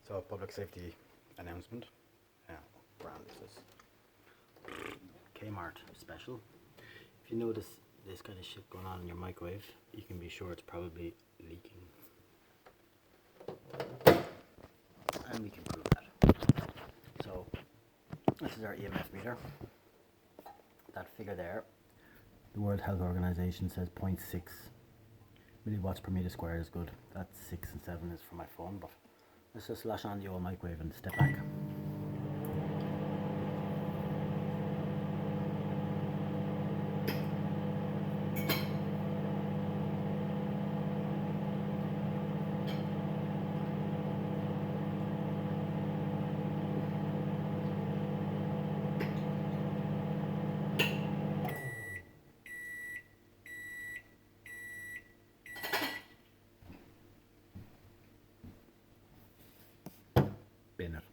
So, public safety announcement. What brand is this? Kmart special. If you notice this kind of shit going on in your microwave, you can be sure it's probably leaking. And we can prove that. So, this is our EMF meter. That figure there, the World Health Organization says 0.6 milliwatts per meter squared is good. That's 6 and 7 is for my phone, but let's just lash on the old microwave and step back. Bin it.